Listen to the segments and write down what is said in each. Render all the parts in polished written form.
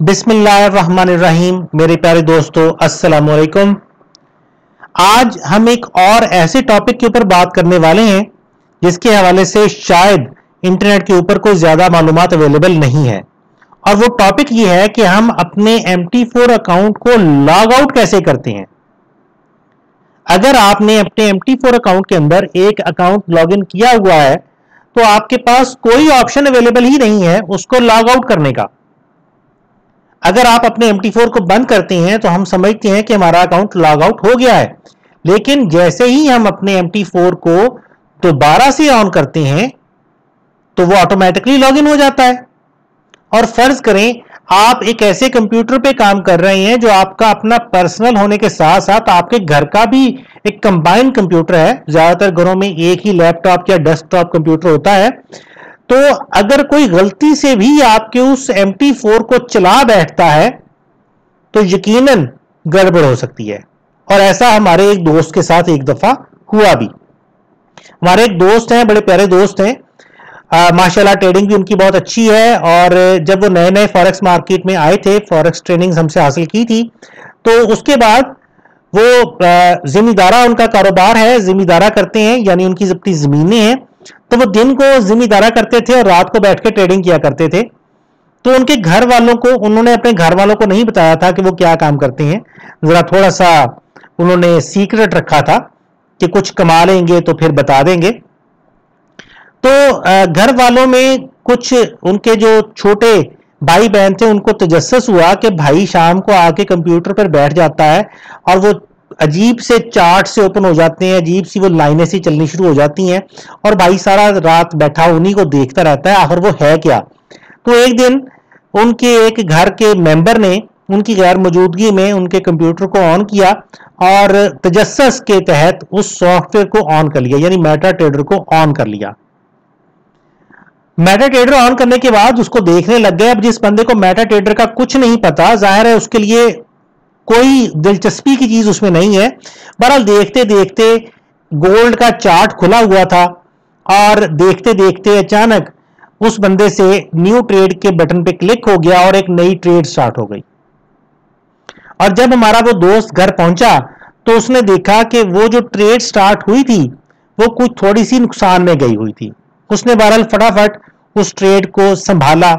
बिस्मिल्लाहिर्रहमानिर्रहीम। मेरे प्यारे दोस्तों, अस्सलाम वालेकुम। आज हम एक और ऐसे टॉपिक के ऊपर बात करने वाले हैं जिसके हवाले से शायद इंटरनेट के ऊपर कोई ज्यादा मालूमात अवेलेबल नहीं है, और वो टॉपिक ये है कि हम अपने MT4 अकाउंट को लॉग आउट कैसे करते हैं। अगर आपने अपने MT4 अकाउंट के अंदर एक अकाउंट लॉग इन किया हुआ है तो आपके पास कोई ऑप्शन अवेलेबल ही नहीं है उसको लॉग आउट करने का। अगर आप अपने MT4 को बंद करते हैं तो हम समझते हैं कि हमारा अकाउंट लॉग आउट हो गया है, लेकिन जैसे ही हम अपने MT4 को दोबारा से ऑन करते हैं तो वो ऑटोमेटिकली लॉग इन हो जाता है। और फर्ज करें आप एक ऐसे कंप्यूटर पे काम कर रहे हैं जो आपका अपना पर्सनल होने के साथ साथ आपके घर का भी एक कंबाइंड कंप्यूटर है। ज्यादातर घरों में एक ही लैपटॉप या डेस्कटॉप कंप्यूटर होता है, तो अगर कोई गलती से भी आपके उस MT4 को चला बैठता है तो यकीनन गड़बड़ हो सकती है। और ऐसा हमारे एक दोस्त के साथ एक दफा हुआ भी। हमारे एक दोस्त हैं, बड़े प्यारे दोस्त हैं, माशाल्लाह ट्रेडिंग भी उनकी बहुत अच्छी है। और जब वो नए नए फॉरेक्स मार्केट में आए थे, फॉरेक्स ट्रेनिंग हमसे हासिल की थी, तो उसके बाद वो जिम्मेदारा उनका कारोबार है, जिम्मेदारा करते हैं, यानी उनकी अपनी जमीनें हैं, तो वो दिन को जिम्मेदारा करते थे और रात को बैठ के ट्रेडिंग किया करते थे। तो उनके घर वालों को, उन्होंने अपने घर वालों को नहीं बताया था कि वो क्या काम करते हैं, जरा थोड़ा सा उन्होंने सीक्रेट रखा था कि कुछ कमा लेंगे तो फिर बता देंगे। तो घर वालों में कुछ उनके जो छोटे भाई बहन थे उनको तजस्सुस हुआ कि भाई शाम को आके कंप्यूटर पर बैठ जाता है और वो अजीब से चार्ट से ओपन हो जाते हैं, अजीब सी वो लाइनें सी चलनी शुरू हो जाती हैं और भाई सारा रात बैठा उन्हीं को देखता रहता है, आखिर वो है क्या। तो एक दिन उनके एक घर के मेंबर ने उनकी गैर मौजूदगी में उनके कंप्यूटर को ऑन किया और तजस्सुस के तहत उस सॉफ्टवेयर को ऑन कर लिया, यानी मेटाट्रेडर को ऑन कर लिया। मेटाट्रेडर ऑन करने के बाद उसको देखने लग गए। अब जिस बंदे को मेटाट्रेडर का कुछ नहीं पता, जाहिर है उसके लिए कोई दिलचस्पी की चीज उसमें नहीं है। बहरहाल देखते देखते गोल्ड का चार्ट खुला हुआ था और देखते देखते अचानक उस बंदे से न्यू ट्रेड के बटन पे क्लिक हो गया और एक नई ट्रेड स्टार्ट हो गई। और जब हमारा वो दोस्त घर पहुंचा तो उसने देखा कि वो जो ट्रेड स्टार्ट हुई थी वो कुछ थोड़ी सी नुकसान में गई हुई थी। उसने बहरहाल फटाफट उस ट्रेड को संभाला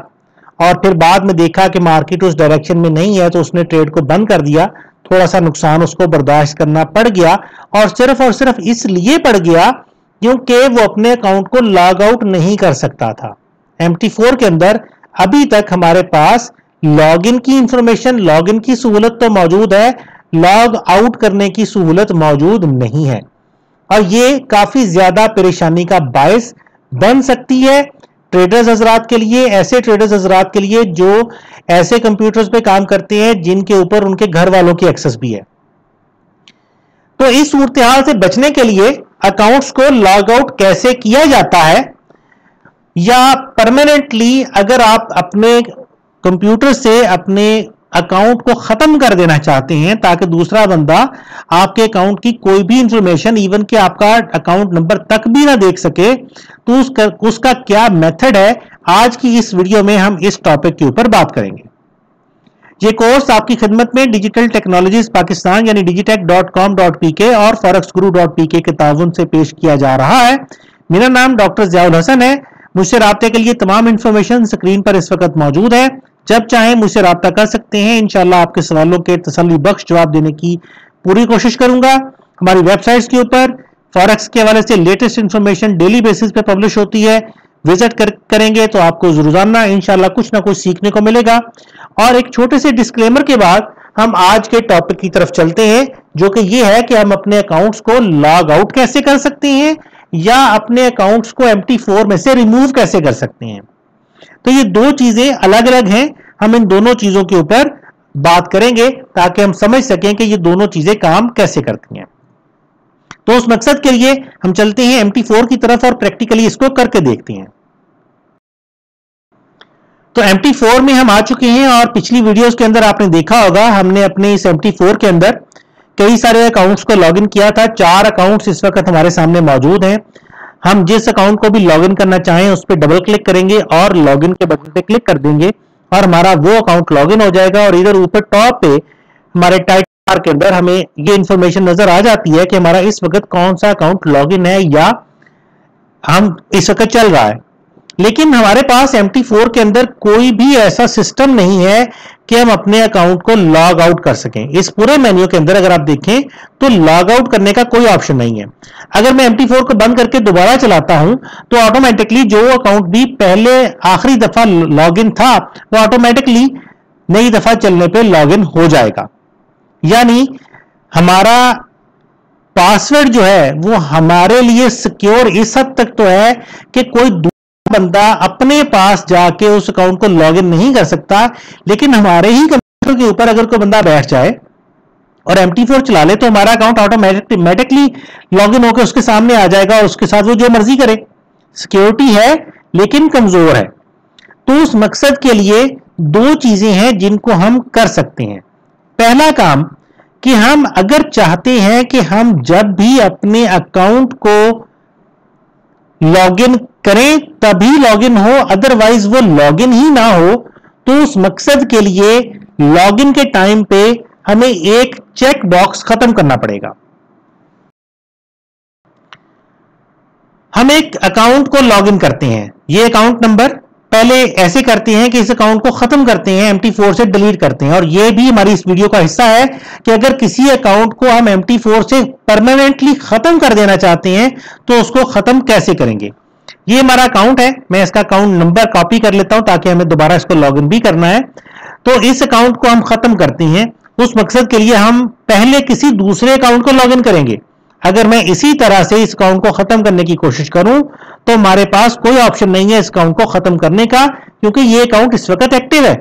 और फिर बाद में देखा कि मार्केट उस डायरेक्शन में नहीं है तो उसने ट्रेड को बंद कर दिया। थोड़ा सा नुकसान उसको बर्दाश्त करना पड़ गया, और सिर्फ इसलिए पड़ गया क्योंकि वो अपने अकाउंट को लॉग आउट नहीं कर सकता था। MT4 के अंदर अभी तक हमारे पास लॉग इन की इंफॉर्मेशन, लॉग इन की सहूलत तो मौजूद है, लॉग आउट करने की सहूलत मौजूद नहीं है, और ये काफी ज्यादा परेशानी का बायस बन सकती है ट्रेडर्स हजरात के लिए, ऐसे ट्रेडर्स हजरात के लिए जो ऐसे कंप्यूटर्स पे काम करते हैं जिनके ऊपर उनके घर वालों की एक्सेस भी है। तो इस सूरत हाल से बचने के लिए अकाउंट्स को लॉग आउट कैसे किया जाता है, या परमानेंटली अगर आप अपने कंप्यूटर से अपने अकाउंट को खत्म कर देना चाहते हैं ताकि दूसरा बंदा आपके अकाउंट की कोई भी इंफॉर्मेशन, इवन कि आपका अकाउंट नंबर तक भी ना देख सके, तो उसका क्या मेथड है, आज की इस वीडियो में हम इस टॉपिक के ऊपर बात करेंगे। ये कोर्स आपकी खिदमत में डिजिटल टेक्नोलॉजीज पाकिस्तान यानी digitech.com.pk और forexguru.pk के ताउन से पेश किया जा रहा है। मेरा नाम डॉक्टर ज़ियाउल हसन है। मुझसे राब्ते के लिए तमाम इंफॉर्मेशन स्क्रीन पर इस वक्त मौजूद है। जब चाहें मुझसे राब्ता कर सकते हैं। इंशाल्लाह आपके सवालों के तसल्ली बख्श जवाब देने की पूरी कोशिश करूंगा। हमारी वेबसाइट्स के ऊपर फॉरेक्स के हवाले से लेटेस्ट इंफॉर्मेशन डेली बेसिस पे पब्लिश होती है। विजिट करेंगे तो आपको रोजाना इंशाल्लाह कुछ ना कुछ सीखने को मिलेगा। और एक छोटे से डिस्क्लेमर के बाद हम आज के टॉपिक की तरफ चलते हैं, जो कि ये है कि हम अपने अकाउंट्स को लॉग आउट कैसे कर सकते हैं या अपने अकाउंट्स को MT4 में से रिमूव कैसे कर सकते हैं। तो ये दो चीजें अलग अलग हैं, हम इन दोनों चीजों के ऊपर बात करेंगे ताकि हम समझ सकें कि ये दोनों चीजें काम कैसे करती हैं। तो उस मकसद के लिए हम चलते हैं MT4 की तरफ और प्रैक्टिकली इसको करके देखते हैं। तो MT4 में हम आ चुके हैं और पिछली वीडियोस के अंदर आपने देखा होगा हमने अपने इस MT4 के अंदर कई सारे अकाउंट्स को लॉगिन किया था। 4 अकाउंट्स इस वक्त हमारे सामने मौजूद हैं। हम जिस अकाउंट को भी लॉगिन करना चाहें उस पर डबल क्लिक करेंगे और लॉगिन के बटन पे क्लिक कर देंगे और हमारा वो अकाउंट लॉग इन हो जाएगा। और इधर ऊपर टॉप पे हमारे टाइटल बार के अंदर हमें ये इंफॉर्मेशन नजर आ जाती है कि हमारा इस वक्त कौन सा अकाउंट लॉग इन है या हम इस वक्त चल रहा है। लेकिन हमारे पास MT4 के अंदर कोई भी ऐसा सिस्टम नहीं है कि हम अपने अकाउंट को लॉग आउट कर सकें। इस पूरे मेन्यू के अंदर अगर आप देखें तो लॉग आउट करने का कोई ऑप्शन नहीं है। अगर मैं MT4 को बंद करके दोबारा चलाता हूं तो ऑटोमेटिकली जो अकाउंट भी पहले आखिरी दफा लॉग इन था वो ऑटोमेटिकली नई दफा चलने पे लॉग इन हो जाएगा। यानी हमारा पासवर्ड जो है वो हमारे लिए सिक्योर इस हद तक तो है कि कोई दूसरा बंदा अपने पास जाके उस अकाउंट को लॉगिन नहीं कर सकता। लेकिन हमारे ही कंप्यूटर के ऊपर अगर कोई बंदा बैठ जाए और MT4 चला ले तो हमारा अकाउंट ऑटोमेटिकली लॉगिन होकर उसके सामने आ जाएगा और उसके साथ वो जो मर्जी करे। सिक्योरिटी है लेकिन कमजोर है। तो उस मकसद के लिए दो चीजें हैं जिनको हम कर सकते हैं। पहला काम कि हम अगर चाहते हैं कि हम जब भी अपने अकाउंट को लॉगिन करें तभी लॉगिन हो, अदरवाइज वो लॉगिन ही ना हो, तो उस मकसद के लिए लॉगिन के टाइम पे हमें एक चेक बॉक्स खत्म करना पड़ेगा। हम एक अकाउंट को लॉगिन करते हैं, ये अकाउंट नंबर पहले ऐसे करते हैं कि इस अकाउंट को खत्म करते हैं, MT4 से डिलीट करते हैं। और ये भी हमारी इस वीडियो का हिस्सा है कि अगर किसी अकाउंट को हम MT4 से परमानेंटली खत्म कर देना चाहते हैं तो उसको खत्म कैसे करेंगे। ये हमारा अकाउंट है, मैं इसका अकाउंट नंबर कॉपी कर लेता हूं ताकि हमें दोबारा इसको लॉगिन भी करना है। तो इस अकाउंट को हम खत्म करते हैं, उस मकसद के लिए हम पहले किसी दूसरे अकाउंट को लॉगिन करेंगे। अगर मैं इसी तरह से इस अकाउंट को खत्म करने की कोशिश करूं तो हमारे पास कोई ऑप्शन नहीं है इस अकाउंट को खत्म करने का, क्योंकि ये अकाउंट इस वक्त एक्टिव है।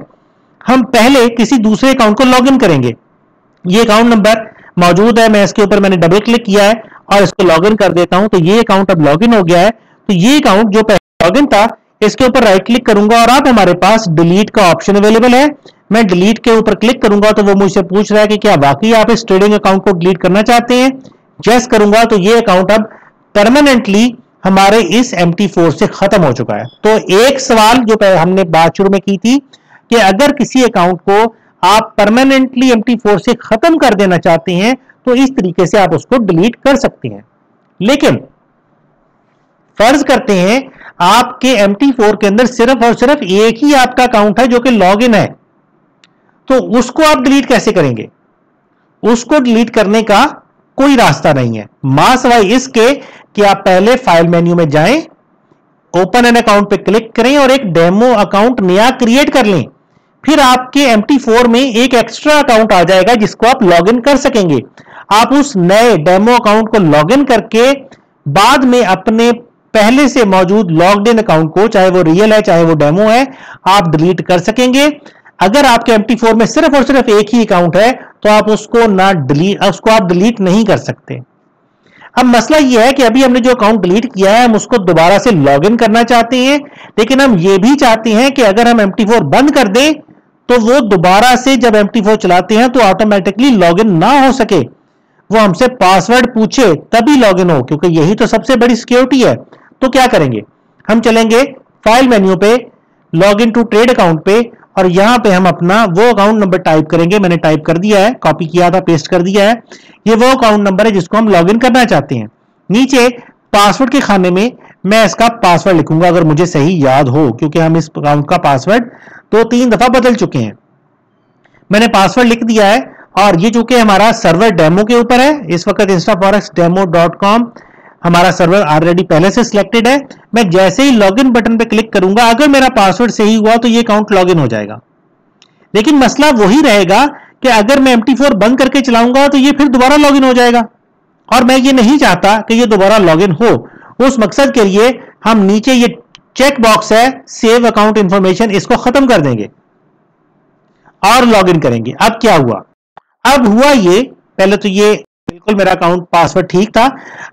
हम पहले किसी दूसरे अकाउंट को लॉगिन करेंगे। ये अकाउंट नंबर मौजूद है, मैं इसके ऊपर मैंने डबल क्लिक किया है और इसको लॉगिन कर देता हूं। तो ये अकाउंट अब लॉगिन हो गया है। तो ये अकाउंट जो पहले लॉगिन था इसके ऊपर राइट क्लिक करूंगा और अब हमारे पास डिलीट का ऑप्शन अवेलेबल है। मैं डिलीट के ऊपर क्लिक करूंगा तो वो मुझसे पूछ रहा है कि क्या वाकई आप इस ट्रेडिंग अकाउंट को डिलीट करना चाहते हैं। यस करूंगा तो ये अकाउंट अब परमानेंटली हमारे इस MT4 से खत्म हो चुका है। तो एक सवाल जो हमने बात शुरू में की थी कि अगर किसी अकाउंट को आप परमानेंटली MT4 से खत्म कर देना चाहते हैं तो इस तरीके से आप उसको डिलीट कर सकते हैं। लेकिन फर्ज करते हैं आपके MT4 के अंदर सिर्फ और सिर्फ एक ही आपका अकाउंट है जो कि लॉग इन है, तो उसको आप डिलीट कैसे करेंगे। उसको डिलीट करने का कोई रास्ता नहीं है, मां सवाई इसके कि आप पहले फाइल मेन्यू में जाएं, ओपन एन अकाउंट पे क्लिक करें और एक डेमो अकाउंट नया क्रिएट कर लें। फिर आपके MT4 में एक एक्स्ट्रा अकाउंट आ जाएगा जिसको आप लॉगिन कर सकेंगे। आप उस नए डेमो अकाउंट को लॉगिन करके बाद में अपने पहले से मौजूद लॉग्ड इन अकाउंट को, चाहे वो रियल है चाहे वो डेमो है, आप डिलीट कर सकेंगे। अगर आपके MT4 में सिर्फ और सिर्फ एक ही अकाउंट है तो आप उसको आप डिलीट नहीं कर सकते। अब मसला यह है कि अभी हमने जो अकाउंट डिलीट किया है हम उसको दोबारा से लॉगिन करना चाहते हैं, लेकिन हम ये भी चाहते हैं कि अगर हम MT4 बंद कर दें तो वो दोबारा से जब MT4 चलाते हैं तो ऑटोमेटिकली लॉगिन ना हो सके, वो हमसे पासवर्ड पूछे तभी लॉगिन हो, क्योंकि यही तो सबसे बड़ी सिक्योरिटी है। तो क्या करेंगे, हम चलेंगे फाइल मेन्यू पे, log in to trade account पे, और यहां पे हम अपना वो अकाउंट नंबर टाइप करेंगे। मैंने टाइप कर दिया है, कॉपी किया था, पेस्ट कर दिया है। ये वो अकाउंट नंबर है जिसको हम लॉगिन करना चाहते हैं। नीचे पासवर्ड के खाने में मैं इसका पासवर्ड लिखूंगा अगर मुझे सही याद हो, क्योंकि हम इस अकाउंट का पासवर्ड 2-3 दफा बदल चुके हैं। मैंने पासवर्ड लिख दिया है और ये चूंकि हमारा सर्वर डेमो के ऊपर है, इस वक्त instaforexdemo.com हमारा सर्वर ऑलरेडी पहले से सिलेक्टेड है। मैं जैसे ही लॉगिन बटन पे क्लिक करूंगा, अगर मेरा पासवर्ड सही हुआ तो ये अकाउंट लॉगिन हो जाएगा। लेकिन मसला वही रहेगा कि अगर मैं MT4 बंद करके चलाऊंगा तो ये फिर दोबारा लॉगिन हो जाएगा, और मैं ये नहीं चाहता कि ये दोबारा लॉगिन हो। उस मकसद के लिए हम नीचे ये चेक बॉक्स है सेव अकाउंट इंफॉर्मेशन, इसको खत्म कर देंगे और लॉगिन करेंगे। अब क्या हुआ, अब हुआ ये, पहले तो ये बिल्कुल मेरा अकाउंट पासवर्ड ठीक था।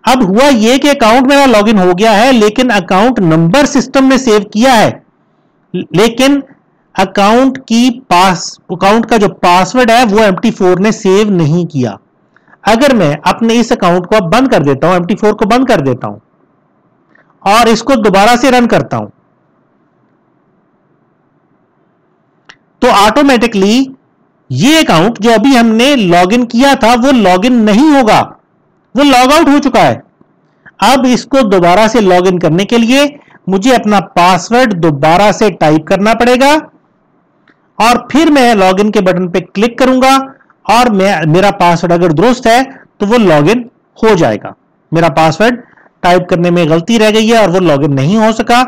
अब हुआ ये कि अकाउंट मेरा लॉगिन हो गया है, लेकिन अकाउंट नंबर सिस्टम ने सेव किया है, लेकिन अकाउंट का जो पासवर्ड है वो MT4 ने सेव नहीं किया। अगर मैं अपने इस अकाउंट को अब बंद कर देता हूं, MT4 को बंद कर देता हूं और इसको दोबारा से रन करता हूं, तो ऑटोमेटिकली ये अकाउंट जो अभी हमने लॉग इन किया था वो लॉग इन नहीं होगा, वो लॉग आउट हो चुका है। अब इसको दोबारा से लॉग इन करने के लिए मुझे अपना पासवर्ड दोबारा से टाइप करना पड़ेगा और फिर मैं लॉग इन के बटन पे क्लिक करूंगा और मेरा पासवर्ड अगर दुरुस्त है तो वो लॉग इन हो जाएगा। मेरा पासवर्ड टाइप करने में गलती रह गई है और वो लॉग इन नहीं हो सका।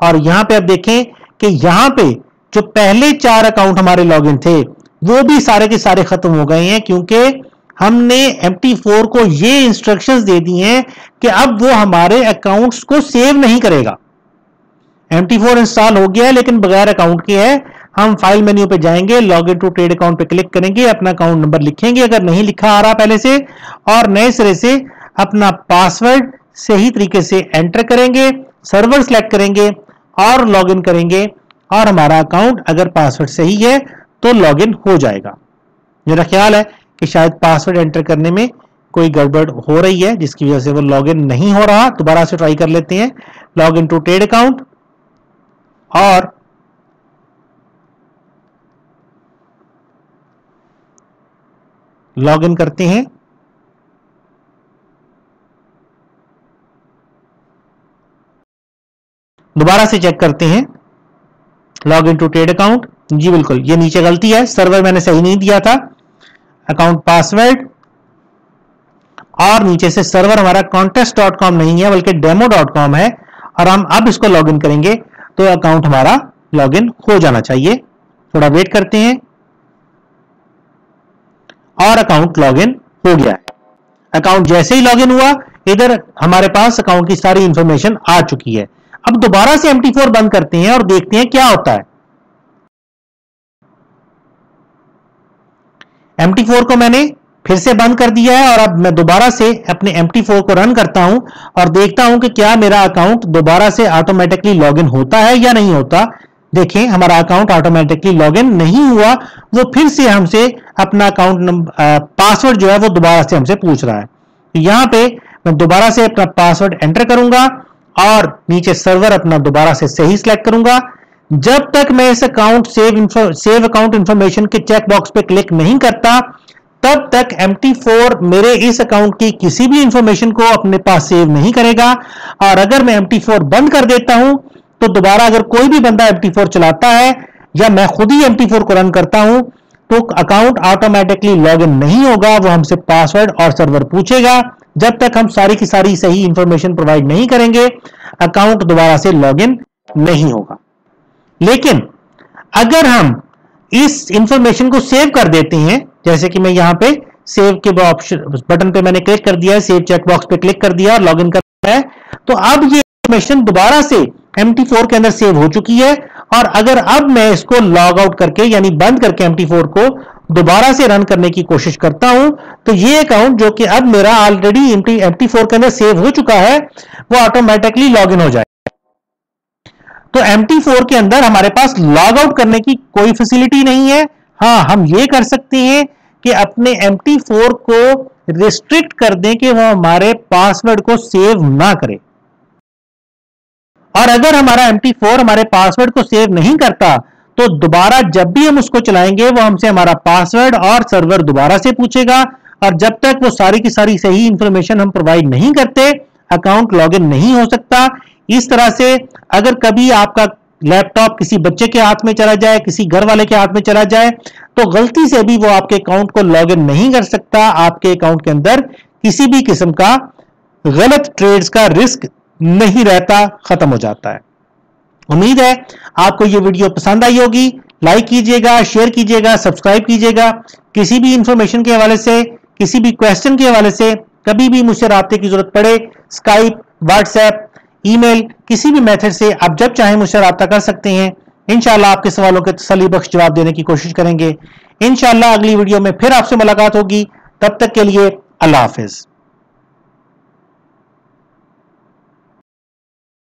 और यहां पे अब देखें कि यहां पे जो पहले 4 अकाउंट हमारे लॉग इन थे वो भी सारे के सारे खत्म हो गए हैं, क्योंकि हमने MT4 को ये इंस्ट्रक्शंस दे दी हैं कि अब वो हमारे अकाउंट्स को सेव नहीं करेगा। MT4 इंस्टॉल हो गया है लेकिन बगैर अकाउंट के है। हम फाइल मेन्यू पे जाएंगे, log in to trade account पे क्लिक करेंगे, अपना अकाउंट नंबर लिखेंगे अगर नहीं लिखा आ रहा पहले से, और नए सिरे से अपना पासवर्ड सही तरीके से एंटर करेंगे, सर्वर सेलेक्ट करेंगे और लॉग इन करेंगे और हमारा अकाउंट अगर पासवर्ड सही है तो लॉग इन हो जाएगा। मेरा ख्याल है कि शायद पासवर्ड एंटर करने में कोई गड़बड़ हो रही है जिसकी वजह से वो लॉग इन नहीं हो रहा। दोबारा से ट्राई कर लेते हैं, log in to trade account और लॉग इन करते हैं। दोबारा से चेक करते हैं, log in to trade account, जी बिल्कुल ये नीचे गलती है, सर्वर मैंने सही नहीं दिया था, अकाउंट पासवर्ड और नीचे से सर्वर हमारा contest.com नहीं है बल्कि demo.com है और हम अब इसको लॉग इन करेंगे तो अकाउंट हमारा लॉग इन हो जाना चाहिए। थोड़ा वेट करते हैं और अकाउंट लॉग इन हो गया है। अकाउंट जैसे ही लॉग इन हुआ इधर हमारे पास अकाउंट की सारी इंफॉर्मेशन आ चुकी है। अब दोबारा से MT4 बंद करते हैं और देखते हैं क्या होता है। MT4 को मैंने फिर से बंद कर दिया है और अब मैं दोबारा से अपने MT4 को रन करता हूं और देखता हूं कि क्या मेरा अकाउंट दोबारा से ऑटोमेटिकली लॉगिन होता है या नहीं होता। देखें हमारा अकाउंट ऑटोमेटिकली लॉगिन नहीं हुआ, वो फिर से हमसे अपना अकाउंट नंबर पासवर्ड जो है वो दोबारा से हमसे पूछ रहा है। तो यहां पे मैं दोबारा से अपना पासवर्ड एंटर करूंगा और नीचे सर्वर अपना दोबारा से सही सिलेक्ट करूंगा। जब तक मैं इस अकाउंट सेव अकाउंट इंफॉर्मेशन के चेक बॉक्स पे क्लिक नहीं करता तब तक MT4 मेरे इस अकाउंट की किसी भी इंफॉर्मेशन को अपने पास सेव नहीं करेगा। और अगर मैं MT4 बंद कर देता हूं तो दोबारा अगर कोई भी बंदा MT4 चलाता है या मैं खुद ही MT4 को रन करता हूं तो अकाउंट ऑटोमेटिकली लॉगिन नहीं होगा, वो हमसे पासवर्ड और सर्वर पूछेगा। जब तक हम सारी की सारी सही इंफॉर्मेशन प्रोवाइड नहीं करेंगे अकाउंट दोबारा से लॉगिन नहीं होगा। लेकिन अगर हम इस इंफॉर्मेशन को सेव कर देते हैं, जैसे कि मैं यहां पे सेव के ऑप्शन बटन पे मैंने क्लिक कर दिया, सेव चेक बॉक्स पे क्लिक कर दिया और लॉगिन कर है, तो अब ये इंफॉर्मेशन दोबारा से MT4 के अंदर सेव हो चुकी है। और अगर अब मैं इसको लॉग आउट करके यानी बंद करके MT4 को दोबारा से रन करने की कोशिश करता हूं तो ये अकाउंट जो कि अब मेरा ऑलरेडी MT4 के अंदर सेव हो चुका है वो ऑटोमेटिकली लॉगिन हो जाएगा। तो MT4 के अंदर हमारे पास लॉग आउट करने की कोई फैसिलिटी नहीं है। हाँ, हम ये कर सकते हैं कि अपने MT4 को रिस्ट्रिक्ट कर दें कि वो हमारे पासवर्ड को सेव ना करे। और अगर हमारा MT4 हमारे पासवर्ड को सेव नहीं करता तो दोबारा जब भी हम उसको चलाएंगे वो हमसे हमारा पासवर्ड और सर्वर दोबारा से पूछेगा और जब तक वो सारी की सारी सही इंफॉर्मेशन हम प्रोवाइड नहीं करते अकाउंट लॉगिन नहीं हो सकता। इस तरह से अगर कभी आपका लैपटॉप किसी बच्चे के हाथ में चला जाए, किसी घर वाले के हाथ में चला जाए तो गलती से भी वो आपके अकाउंट को लॉगिन नहीं कर सकता। आपके अकाउंट के अंदर किसी भी किस्म का गलत ट्रेड्स का रिस्क नहीं रहता, खत्म हो जाता है। उम्मीद है आपको ये वीडियो पसंद आई होगी। लाइक कीजिएगा, शेयर कीजिएगा, सब्सक्राइब कीजिएगा। किसी भी इंफॉर्मेशन के हवाले से, किसी भी क्वेश्चन के हवाले से कभी भी मुझसे राब्ते की जरूरत पड़े, स्काइप, व्हाट्सएप, ईमेल, किसी भी मेथड से आप जब चाहें मुझसे राब्ता कर सकते हैं। इंशाल्लाह आपके सवालों के तसल्ली बख्श जवाब देने की कोशिश करेंगे। इंशाल्लाह अगली वीडियो में फिर आपसे मुलाकात होगी। तब तक के लिए अल्लाह हाफिज।